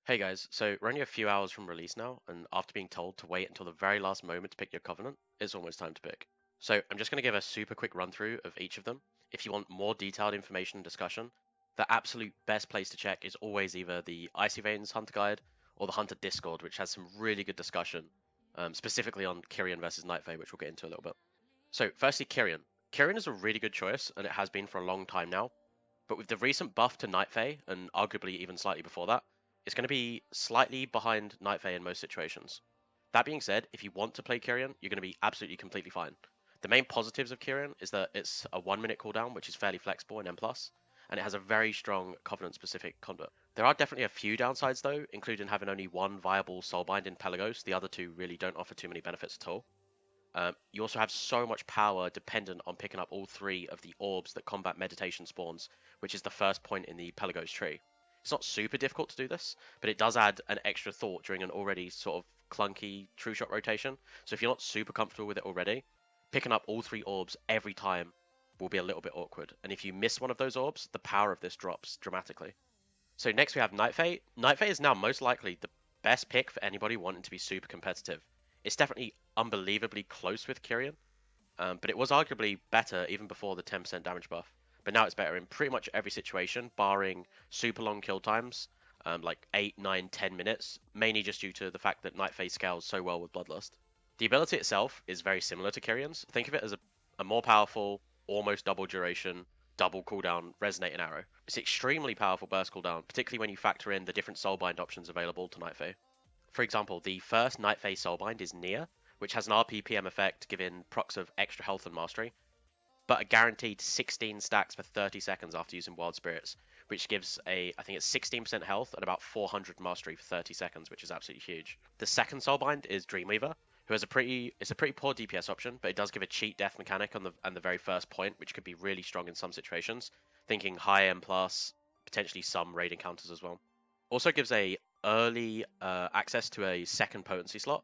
Hey guys, so we're only a few hours from release now, and after being told to wait until the very last moment to pick your Covenant, it's almost time to pick. So I'm just going to give a super quick run through of each of them. If you want more detailed information and discussion, the absolute best place to check is always either the Icy Veins Hunter Guide or the Hunter Discord, which has some really good discussion, specifically on Kirian versus Night Fae, which we'll get into a little bit. So firstly, Kirian. Kirian is a really good choice, and it has been for a long time now. But with the recent buff to Night Fae, and arguably even slightly before that, it's going to be slightly behind Night Fae in most situations. That being said, if you want to play Kirian, you're going to be absolutely completely fine. The main positives of Kirian is that it's a 1 minute cooldown, which is fairly flexible in M+, and it has a very strong Covenant-specific conduit. There are definitely a few downsides though, including having only one viable Soulbind in Pelagos. The other two really don't offer too many benefits at all. You also have so much power dependent on picking up all three of the orbs that combat meditation spawns, which is the first point in the Pelagos tree. It's not super difficult to do this, but it does add an extra thought during an already sort of clunky true shot rotation. So if you're not super comfortable with it already, picking up all three orbs every time will be a little bit awkward. And if you miss one of those orbs, the power of this drops dramatically. So next we have Night Fae. Night Fae is now most likely the best pick for anybody wanting to be super competitive. It's definitely unbelievably close with Kirian, but it was arguably better even before the 10% damage buff. But now it's better in pretty much every situation, barring super long kill times, like 8, 9, 10 minutes, mainly just due to the fact that Night Fae scales so well with Bloodlust. The ability itself is very similar to Kirian's. Think of it as a more powerful, almost double duration, double cooldown resonating arrow. It's extremely powerful burst cooldown, particularly when you factor in the different soulbind options available to Night Fae. For example, the first Night Fae soulbind is Near, which has an RPPM effect giving procs of extra health and mastery, but a guaranteed 16 stacks for 30 seconds after using Wild Spirits, which gives I think it's 16% health and about 400 mastery for 30 seconds, which is absolutely huge. The second soulbind is Dreamweaver, who has it's a pretty poor DPS option, but it does give a cheat death mechanic on the very first point, which could be really strong in some situations. Thinking high M plus, potentially some raid encounters as well. Also gives a early access to a second potency slot,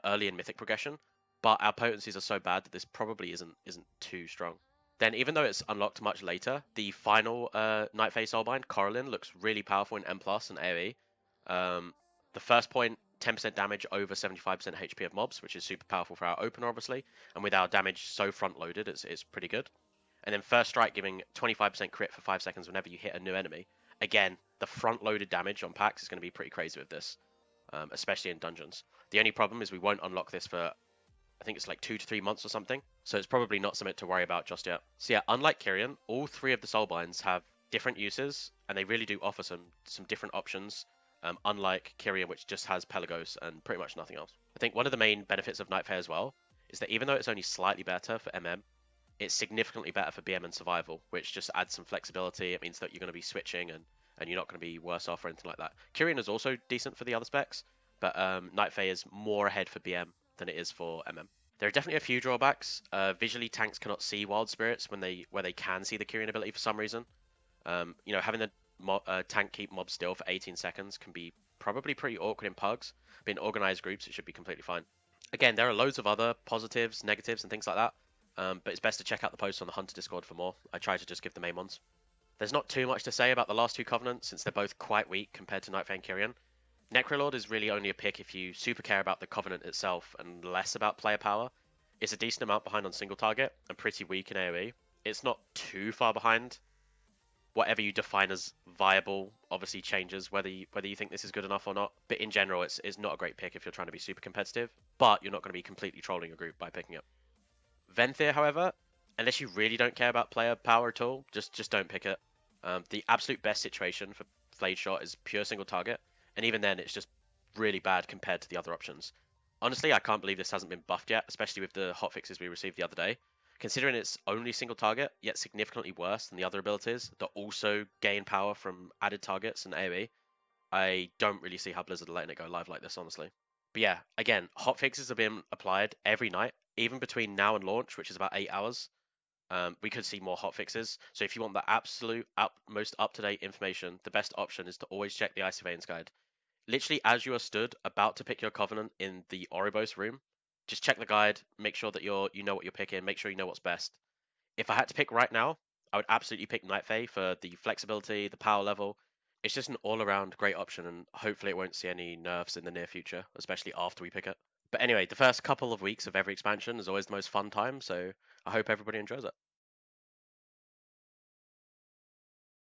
early in mythic progression, but our potencies are so bad that this probably isn't too strong. Then, even though it's unlocked much later, the final Night Fae Soulbind, Coralin, looks really powerful in M plus and AoE. The first point, 10% damage over 75% HP of mobs, which is super powerful for our opener, obviously, and with our damage so front loaded, it's pretty good. And then first strike giving 25% crit for 5 seconds whenever you hit a new enemy. Again, the front loaded damage on packs is going to be pretty crazy with this, especially in dungeons. The only problem is we won't unlock this for, I think it's like 2 to 3 months or something, so it's probably not something to worry about just yet. So yeah, unlike Kirian, all three of the soulbinds have different uses, and they really do offer some different options. Unlike Kirian, which just has Pelagos and pretty much nothing else. I think one of the main benefits of Night Fae as well is that even though it's only slightly better for MM, it's significantly better for BM and survival, which just adds some flexibility. It means that you're going to be switching and you're not going to be worse off or anything like that. Kirian is also decent for the other specs, but Night Fae is more ahead for BM than it is for MM. There are definitely a few drawbacks. Visually, tanks cannot see Wild Spirits where they can see the Kirian ability for some reason. Having the tank keep mobs still for 18 seconds can be probably pretty awkward in pugs, but in organized groups it should be completely fine. Again, there are loads of other positives, negatives, and things like that, but it's best to check out the post on the Hunter Discord for more. I try to just give the main ones. There's not too much to say about the last two Covenants, since they're both quite weak compared to Night Fae and Kirian. Necrolord is really only a pick if you super care about the Covenant itself and less about player power. It's a decent amount behind on single target and pretty weak in AoE. It's not too far behind. Whatever you define as viable obviously changes whether you think this is good enough or not. But in general, it's not a great pick if you're trying to be super competitive, but you're not going to be completely trolling your group by picking it. Venthyr, however, unless you really don't care about player power at all, just don't pick it. The absolute best situation for Flayed Shot is pure single target, and even then it's just really bad compared to the other options. Honestly, I can't believe this hasn't been buffed yet, especially with the hotfixes we received the other day. Considering it's only single target, yet significantly worse than the other abilities that also gain power from added targets and AoE, I don't really see how Blizzard are letting it go live like this, honestly. But yeah, again, hotfixes are being applied every night, even between now and launch, which is about 8 hours. We could see more hotfixes. So if you want the absolute most up-to-date information, the best option is to always check the Icy Veins guide. Literally, as you are stood about to pick your Covenant in the Oribos room, just check the guide, make sure that you know what you're picking, make sure you know what's best. If I had to pick right now, I would absolutely pick Night Fae for the flexibility, the power level, It's just an all-around great option, and hopefully it won't see any nerfs in the near future, especially after we pick it. But anyway, the first couple of weeks of every expansion is always the most fun time, so I hope everybody enjoys it.